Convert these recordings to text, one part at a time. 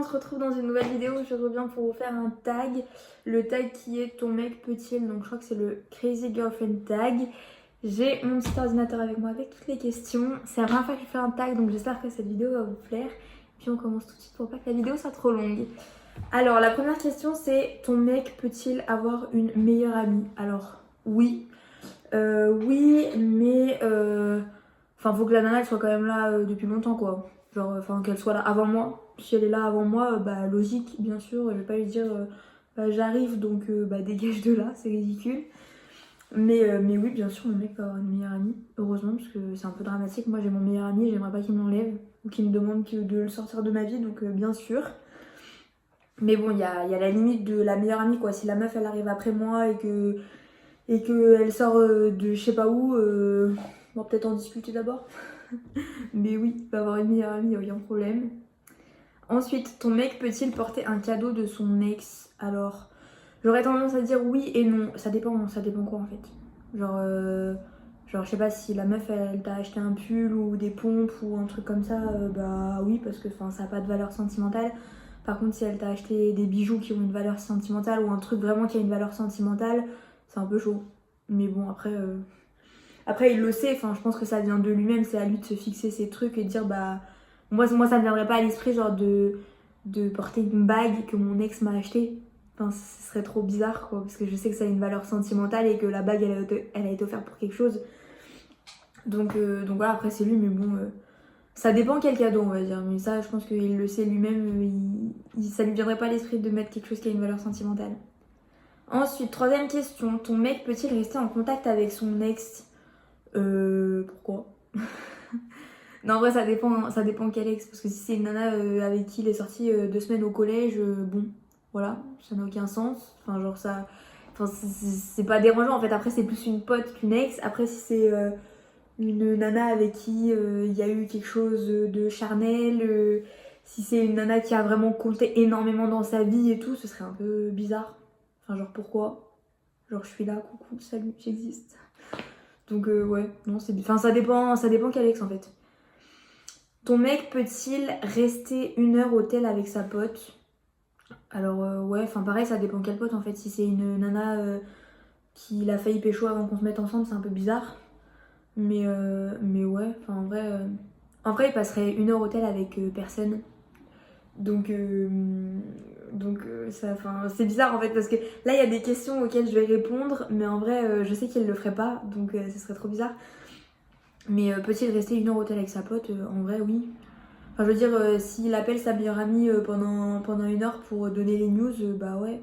on se retrouve dans une nouvelle vidéo. Je reviens pour vous faire un tag. Le tag qui est ton mec peut-il, donc je crois que c'est le Crazy Girlfriend tag. J'ai mon petit ordinateur avec moi avec toutes les questions. C'est la première fois que je fais un tag, donc j'espère que cette vidéo va vous plaire. Puis on commence tout de suite pour pas que la vidéo soit trop longue. Alors la première question c'est, ton mec peut-il avoir une meilleure amie? Alors oui. Oui, mais enfin faut que la nana elle soit quand même là depuis longtemps quoi. Genre enfin qu'elle soit là avant moi. Si elle est là avant moi, bah logique bien sûr, je vais pas lui dire bah, j'arrive donc bah dégage de là, c'est ridicule. Mais oui bien sûr mon mec peut avoir une meilleure amie, heureusement parce que c'est un peu dramatique. Moi j'ai mon meilleur ami et j'aimerais pas qu'il me l'enlève ou qu'il me demande de le sortir de ma vie, donc bien sûr. Mais bon il y a la limite de la meilleure amie quoi. Si la meuf elle arrive après moi et qu'elle sort de je sais pas où, on va peut-être en discuter d'abord. Mais oui, il peut avoir une meilleure amie, aucun problème. Ensuite, ton mec peut-il porter un cadeau de son ex? Alors, j'aurais tendance à dire oui et non. Ça dépend quoi en fait. Genre je sais pas si la meuf elle t'a acheté un pull ou des pompes ou un truc comme ça, bah oui, parce que ça a pas de valeur sentimentale. Par contre, si elle t'a acheté des bijoux qui ont une valeur sentimentale ou un truc vraiment qui a une valeur sentimentale, c'est un peu chaud. Mais bon, après il le sait, enfin, je pense que ça vient de lui-même, c'est à lui de se fixer ses trucs et de dire bah. Moi ça me viendrait pas à l'esprit genre de porter une bague que mon ex m'a achetée. Enfin, ce serait trop bizarre quoi, parce que je sais que ça a une valeur sentimentale et que la bague elle a été offerte pour quelque chose. Donc voilà, après c'est lui, mais bon. Ça dépend quel cadeau on va dire, mais ça je pense qu'il le sait lui-même, ça lui viendrait pas à l'esprit de mettre quelque chose qui a une valeur sentimentale. Ensuite, troisième question, ton mec peut-il rester en contact avec son ex? Pourquoi? Non, en vrai, ça dépend quel ex. Parce que si c'est une nana avec qui il est sorti 2 semaines au collège, bon, voilà, ça n'a aucun sens. Enfin, genre ça. Enfin, c'est pas dérangeant en fait. Après, c'est plus une pote qu'une ex. Après, si c'est une nana avec qui il y a eu quelque chose de charnel, si c'est une nana qui a vraiment compté énormément dans sa vie et tout, ce serait un peu bizarre. Enfin, genre pourquoi? Genre, je suis là, coucou, salut, j'existe. Donc, ouais, non, c'est. Enfin, ça dépend quel ex en fait. Ton mec peut-il rester 1 heure au tel avec sa pote? Alors, ouais, enfin, pareil, ça dépend quelle pote en fait. Si c'est une nana qui l'a failli pécho avant qu'on se mette ensemble, c'est un peu bizarre. Mais ouais, enfin, en vrai, il passerait 1 heure au tel avec personne. Donc ça, enfin, c'est bizarre en fait parce que là il y a des questions auxquelles je vais répondre, mais en vrai je sais qu'il le ferait pas, donc ce serait trop bizarre. Mais peut-il rester 1 heure au tel avec sa pote? En vrai oui. Enfin je veux dire s'il appelle sa meilleure amie pendant 1 heure pour donner les news, bah ouais.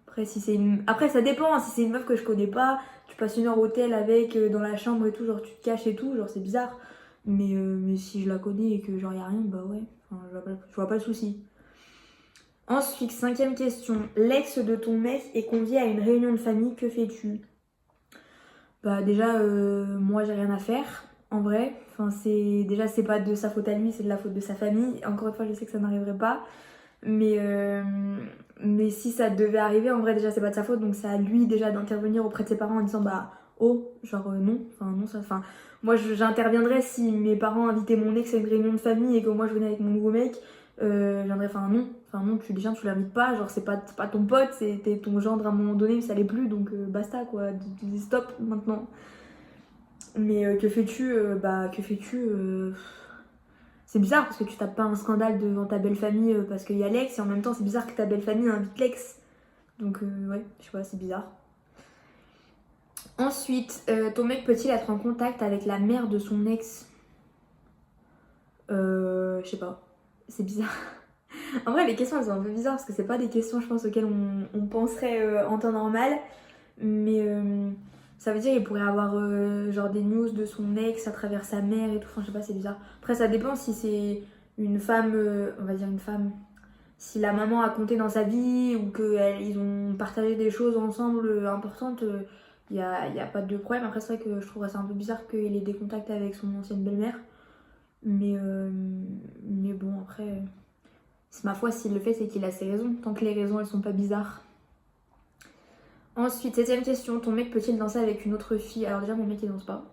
Après ça dépend, hein, si c'est une meuf que je connais pas, tu passes 1 heure au tel avec dans la chambre et tout, genre tu te caches et tout, genre c'est bizarre. Mais si je la connais et que genre y a rien, bah ouais, enfin, je vois pas le souci. Ensuite, cinquième question. L'ex de ton mec est convié à une réunion de famille, que fais-tu? Bah déjà, moi j'ai rien à faire, en vrai. Enfin, c'est pas de sa faute à lui, c'est de la faute de sa famille. Encore une fois, je sais que ça n'arriverait pas. Mais si ça devait arriver, en vrai déjà c'est pas de sa faute, donc c'est à lui déjà d'intervenir auprès de ses parents en disant bah oh, genre non, enfin non, ça, enfin moi j'interviendrais si mes parents invitaient mon ex à une réunion de famille et que moi je venais avec mon nouveau mec, je viendrais, enfin non, tu l'invites pas, genre c'est pas ton pote, c'était ton gendre à un moment donné, mais ça l'est plus, donc basta quoi, dis stop maintenant. Mais que fais-tu? C'est bizarre parce que tu tapes pas un scandale devant ta belle famille parce qu'il y a l'ex, et en même temps c'est bizarre que ta belle famille invite l'ex. Donc ouais, je sais pas, c'est bizarre. Ensuite, ton mec peut-il être en contact avec la mère de son ex? Je sais pas, c'est bizarre. En vrai les questions elles sont un peu bizarres parce que c'est pas des questions je pense auxquelles on penserait en temps normal. Mais ça veut dire qu'il pourrait avoir genre des news de son ex à travers sa mère et tout. Enfin, je sais pas, c'est bizarre. Après, ça dépend si c'est une femme, on va dire une femme. Si la maman a compté dans sa vie ou qu'ils ont partagé des choses ensemble importantes, y a pas de problème. Après, c'est vrai que je trouverais ça un peu bizarre qu'il ait des contacts avec son ancienne belle-mère. Mais bon, après, c'est ma foi, s'il le fait, c'est qu'il a ses raisons. Tant que les raisons, elles sont pas bizarres. Ensuite, septième question, ton mec peut-il danser avec une autre fille? Alors déjà mon mec il danse pas.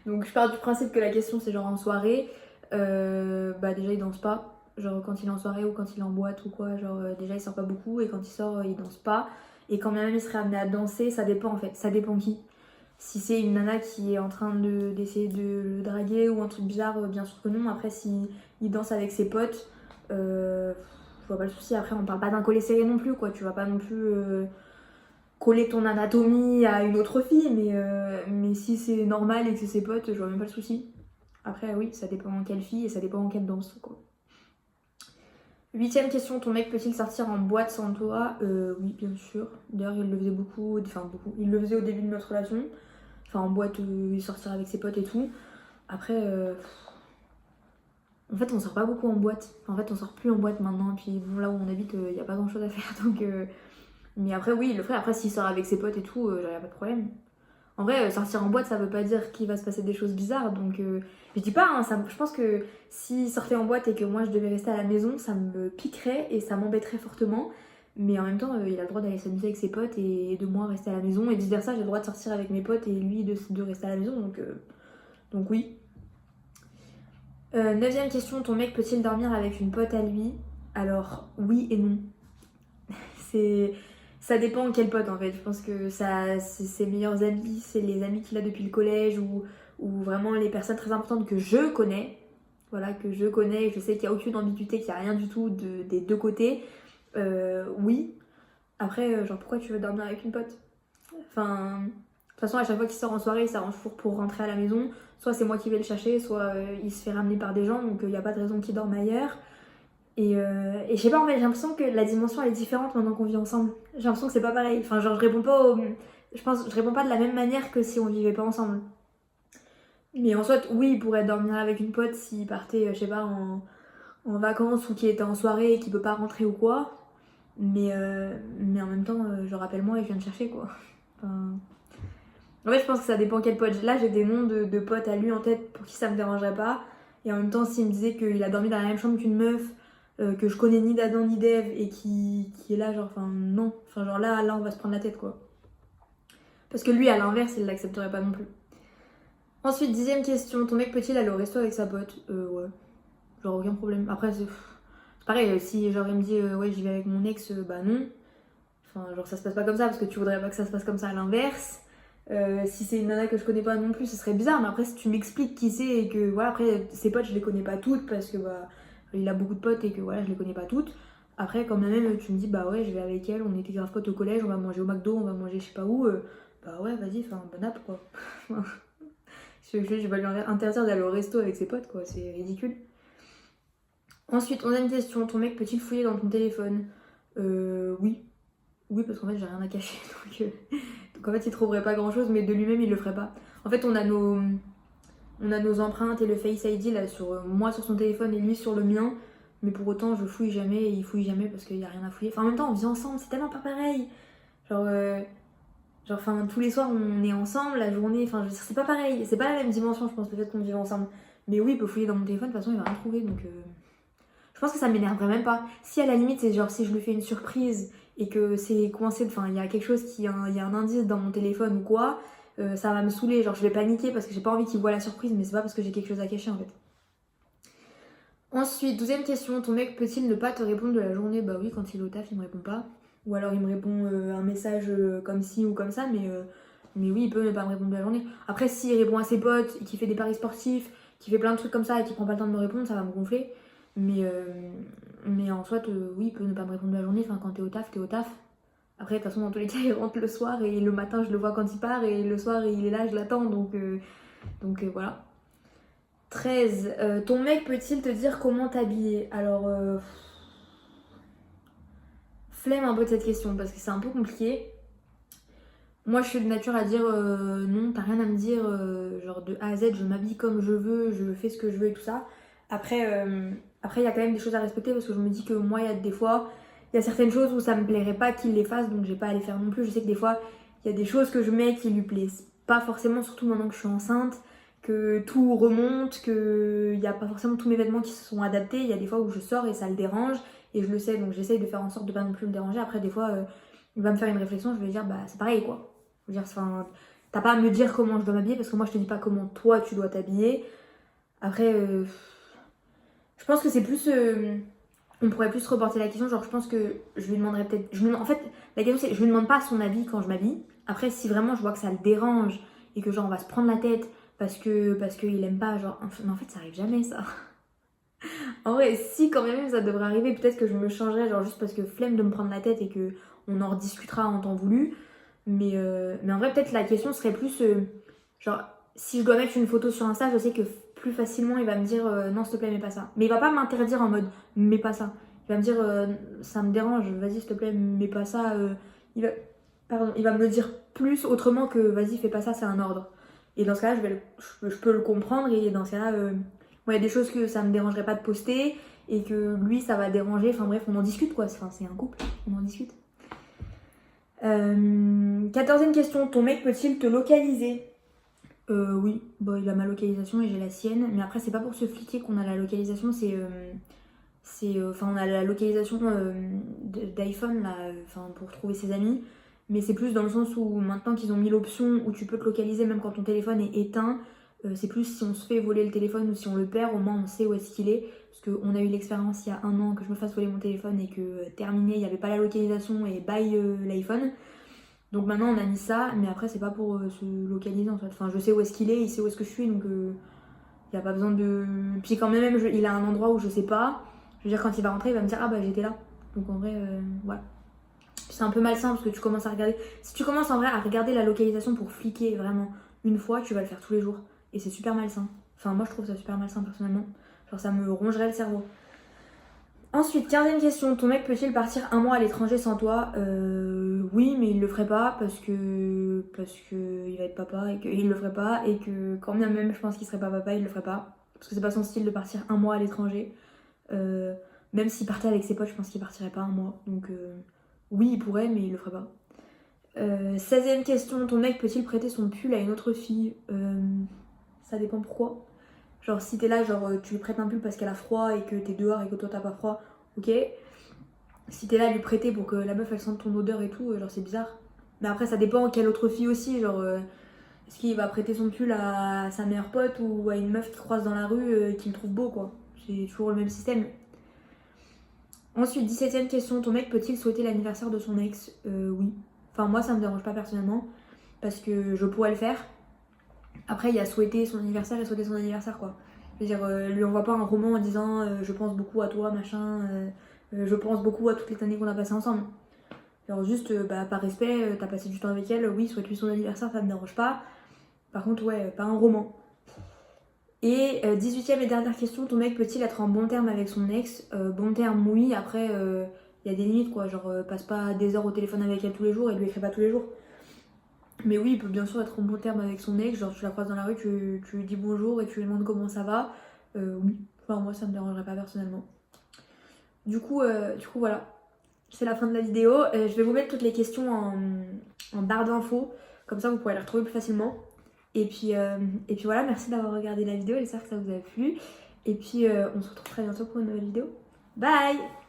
Donc je pars du principe que la question c'est genre en soirée. Bah déjà il danse pas. Genre quand il est en soirée ou quand il est en boîte ou quoi, genre déjà il sort pas beaucoup et quand il sort il danse pas. Et quand même il serait amené à danser, ça dépend en fait, ça dépend qui. Si c'est une nana qui est en train d'essayer de le draguer ou un truc bizarre, bien sûr que non. Après si il danse avec ses potes, je vois pas le souci. Après on parle pas d'un collet serré non plus quoi, tu vas pas non plus coller ton anatomie à une autre fille, mais si c'est normal et que c'est ses potes, je vois même pas le souci. Après oui, ça dépend en quelle fille et ça dépend en quelle danse quoi. 8ème question, ton mec peut-il sortir en boîte sans toi? Oui, bien sûr. D'ailleurs, il le faisait beaucoup, enfin beaucoup. Il le faisait au début de notre relation. Enfin, en boîte, il sortir avec ses potes et tout. Après, en fait, on sort pas beaucoup en boîte. Enfin, en fait, on sort plus en boîte maintenant. Et puis, bon, là où on habite, il y a pas grand-chose à faire. Donc, mais après, oui, il le ferait. Après, s'il sort avec ses potes et tout, y a pas de problème. En vrai, sortir en boîte, ça veut pas dire qu'il va se passer des choses bizarres. Donc, je dis pas, hein, je pense que s'il sortait en boîte et que moi je devais rester à la maison, ça me piquerait et ça m'embêterait fortement. Mais en même temps, il a le droit d'aller s'amuser avec ses potes et de moi rester à la maison. Et vice versa, j'ai le droit de sortir avec mes potes et lui de rester à la maison. Donc oui. 9ème question, ton mec peut-il dormir avec une pote à lui? Alors, oui et non. C'est. Ça dépend quel pote en fait. Je pense que ça, c'est ses meilleurs amis, c'est les amis qu'il a depuis le collège ou vraiment les personnes très importantes que je connais. Voilà, que je connais, je sais qu'il n'y a aucune ambiguïté, qu'il n'y a rien du tout des deux côtés. Oui. Après, genre pourquoi tu veux dormir avec une pote? Enfin, de toute façon, à chaque fois qu'il sort en soirée, il s'arrange pour rentrer à la maison. Soit c'est moi qui vais le chercher, soit il se fait ramener par des gens, donc il n'y a pas de raison qu'il dorme ailleurs. Et je sais pas, en fait, j'ai l'impression que la dimension elle est différente maintenant qu'on vit ensemble. J'ai l'impression que c'est pas pareil. Enfin, genre, je réponds pas de la même manière que si on vivait pas ensemble. Mais en soit, oui, il pourrait dormir avec une pote s'il partait, je sais pas, en vacances ou qu'il était en soirée et qu'il peut pas rentrer ou quoi. Mais en même temps, je rappelle moi et je viens de chercher quoi. Enfin... En fait, je pense que ça dépend quel pote. Là, j'ai des noms de potes à lui en tête pour qui ça me dérangerait pas. Et en même temps, s'il me disait qu'il a dormi dans la même chambre qu'une meuf, que je connais ni d'Adam ni d'Ève et qui est là, genre, enfin, non. Enfin, genre là, on va se prendre la tête quoi. Parce que lui, à l'inverse, il l'accepterait pas non plus. Ensuite, 10ème question, ton mec peut-il aller au resto avec sa pote? Ouais. Genre, aucun problème. Après, c'est pareil, si genre il me dit ouais, j'y vais avec mon ex, bah non. Enfin, genre, ça se passe pas comme ça parce que tu voudrais pas que ça se passe comme ça à l'inverse. Si c'est une nana que je connais pas non plus, ce serait bizarre, mais après, si tu m'expliques qui c'est et que voilà, après, ses potes, je les connais pas toutes parce que bah, il a beaucoup de potes et que voilà, je les connais pas toutes. Après, quand même, tu me dis, bah ouais, je vais avec elle, on était grave potes au collège, on va manger au McDo, on va manger je sais pas où, bah ouais, vas-y, enfin, bon app quoi. Je vais lui interdire d'aller au resto avec ses potes quoi, c'est ridicule. Ensuite, 11ème question, ton mec peut-il fouiller dans ton téléphone? Oui. Oui, parce qu'en fait, j'ai rien à cacher. Donc en fait, il trouverait pas grand chose, mais de lui-même, il le ferait pas. En fait, on a nos empreintes et le Face ID là, sur moi sur son téléphone et lui sur le mien. Mais pour autant, je fouille jamais et il fouille jamais parce qu'il y a rien à fouiller. Enfin, en même temps, on vit ensemble, c'est tellement pas pareil. Genre, enfin, tous les soirs, on est ensemble, la journée. Enfin, je veux dire, c'est pas pareil. C'est pas la même dimension, je pense, le fait qu'on vive ensemble. Mais oui, il peut fouiller dans mon téléphone, de toute façon, il va rien trouver. Donc, je pense que ça m'énerverait même pas. Si à la limite, c'est genre si je lui fais une surprise et que c'est coincé, enfin il y a quelque chose il y a un indice dans mon téléphone ou quoi, ça va me saouler. Genre je vais paniquer parce que j'ai pas envie qu'il voit la surprise, mais c'est pas parce que j'ai quelque chose à cacher en fait. Ensuite, 12ème question, ton mec peut-il ne pas te répondre de la journée? Bah oui, quand il est au taf, il me répond pas. Ou alors il me répond un message comme ci ou comme ça, mais oui, il peut ne pas me répondre de la journée. Après, s'il répond à ses potes, qu'il fait des paris sportifs, qu'il fait plein de trucs comme ça et qu'il prend pas le temps de me répondre, ça va me gonfler. Mais en soit, oui, il peut ne pas me répondre de la journée. Enfin, quand t'es au taf, t'es au taf. Après, de toute façon, dans tous les cas, il rentre le soir et le matin, je le vois quand il part et le soir, il est là, je l'attends. Donc voilà. 13. Ton mec peut-il te dire comment t'habiller? Alors, flemme un peu de cette question parce que c'est un peu compliqué. Moi, je suis de nature à dire non, t'as rien à me dire. Genre de A à Z, je m'habille comme je veux, je fais ce que je veux et tout ça. Après, il y a quand même des choses à respecter parce que je me dis que moi, il y a des fois, il y a certaines choses où ça me plairait pas qu'il les fasse, donc j'ai pas à les faire non plus. Je sais que des fois, il y a des choses que je mets qui lui plaisent pas forcément, surtout maintenant que je suis enceinte, que tout remonte, qu'il n'y a pas forcément tous mes vêtements qui se sont adaptés. Il y a des fois où je sors et ça le dérange et je le sais, donc j'essaye de faire en sorte de pas non plus le déranger. Après, des fois, il va me faire une réflexion, je vais lui dire, bah c'est pareil quoi. Je veux dire, enfin, t'as pas à me dire comment je dois m'habiller parce que moi je te dis pas comment toi tu dois t'habiller. Après, Je pense que c'est plus... on pourrait plus reporter la question, genre je pense que je lui demanderais peut-être... En fait, la question c'est, je lui demande pas son avis quand je m'habille. Après, si vraiment je vois que ça le dérange et que genre on va se prendre la tête parce qu'il aime pas, genre... Mais en fait, ça arrive jamais ça. En vrai, si quand même ça devrait arriver, peut-être que je me changerais, genre juste parce que flemme de me prendre la tête et que on en rediscutera en temps voulu. Mais en vrai, peut-être la question serait plus... genre, si je dois mettre une photo sur Insta, je sais que plus facilement il va me dire non s'il te plaît mets pas ça. Mais il va pas m'interdire en mode mets pas ça. Il va me dire ça me dérange, vas-y s'il te plaît mets pas ça. Il va... Pardon, il va me le dire plus autrement que vas-y fais pas ça, c'est un ordre. Et dans ce cas-là, je peux le comprendre et dans ce cas-là, il y a des choses que ça me dérangerait pas de poster et que lui ça va déranger. Enfin bref, on en discute quoi. Enfin, c'est un couple, on en discute. 14e question, ton mec peut-il te localiser? Oui, bon, il a ma localisation et j'ai la sienne, mais après c'est pas pour se fliquer qu'on a la localisation, enfin on a la localisation d'iPhone là, enfin pour trouver ses amis, mais c'est plus dans le sens où maintenant qu'ils ont mis l'option où tu peux te localiser même quand ton téléphone est éteint, c'est plus si on se fait voler le téléphone ou si on le perd, au moins on sait où est-ce qu'il est, parce qu'on a eu l'expérience il y a 1 an que je me fasse voler mon téléphone et que terminé, il n'y avait pas la localisation et bye l'iPhone. Donc maintenant on a mis ça, mais après c'est pas pour se localiser en fait. Enfin je sais où est-ce qu'il est, il sait où est-ce que je suis, donc il n'y a pas besoin de... Puis quand même il a un endroit où je sais pas, je veux dire quand il va rentrer il va me dire ah bah j'étais là. Donc en vrai voilà. C'est un peu malsain parce que tu commences à regarder... Si tu commences en vrai à regarder la localisation pour fliquer vraiment une fois, tu vas le faire tous les jours. Et c'est super malsain. Enfin moi je trouve ça super malsain personnellement. Genre ça me rongerait le cerveau. Ensuite, 15e question, ton mec peut-il partir 1 mois à l'étranger sans toi? Oui, mais il le ferait pas parce que il va être papa et qu'il le ferait pas et que quand bien même je pense qu'il serait pas papa, il le ferait pas parce que c'est pas son style de partir 1 mois à l'étranger. Même s'il partait avec ses potes, je pense qu'il partirait pas 1 mois. Donc oui, il pourrait, mais il le ferait pas. 16e question, ton mec peut-il prêter son pull à une autre fille? Ça dépend pourquoi. Genre si t'es là, genre tu lui prêtes un pull parce qu'elle a froid et que t'es dehors et que toi t'as pas froid, ok. Si t'es là à lui prêter pour que la meuf elle sente ton odeur et tout, genre c'est bizarre. Mais après ça dépend quelle autre fille aussi, genre est-ce qu'il va prêter son pull à sa meilleure pote ou à une meuf qui croise dans la rue et qui le trouve beau quoi. C'est toujours le même système. Ensuite, 17e question, ton mec peut-il souhaiter l'anniversaire de son ex? Oui. Enfin moi ça me dérange pas personnellement parce que je pourrais le faire. Après, il y a souhaiter son anniversaire et souhaiter son anniversaire, quoi. Je veux dire, lui envoie pas un roman en disant je pense beaucoup à toi, machin, je pense beaucoup à toutes les années qu'on a passées ensemble. Genre, juste par respect, t'as passé du temps avec elle, oui, souhaite-lui son anniversaire, ça me dérange pas. Par contre, ouais, pas un roman. Et 18e et dernière question, ton mec peut-il être en bon terme avec son ex? Bon terme, oui, après, il y a des limites, quoi. Genre, passe pas des heures au téléphone avec elle tous les jours et lui écris pas tous les jours. Mais oui, il peut bien sûr être en bon terme avec son ex, genre tu la croises dans la rue, tu lui dis bonjour et tu lui demandes comment ça va. Oui, enfin moi ça me dérangerait pas personnellement. Du coup voilà, c'est la fin de la vidéo. Je vais vous mettre toutes les questions en barre d'infos, comme ça vous pourrez les retrouver plus facilement. Et puis voilà, merci d'avoir regardé la vidéo, j'espère que ça vous a plu. Et puis on se retrouve très bientôt pour une nouvelle vidéo. Bye!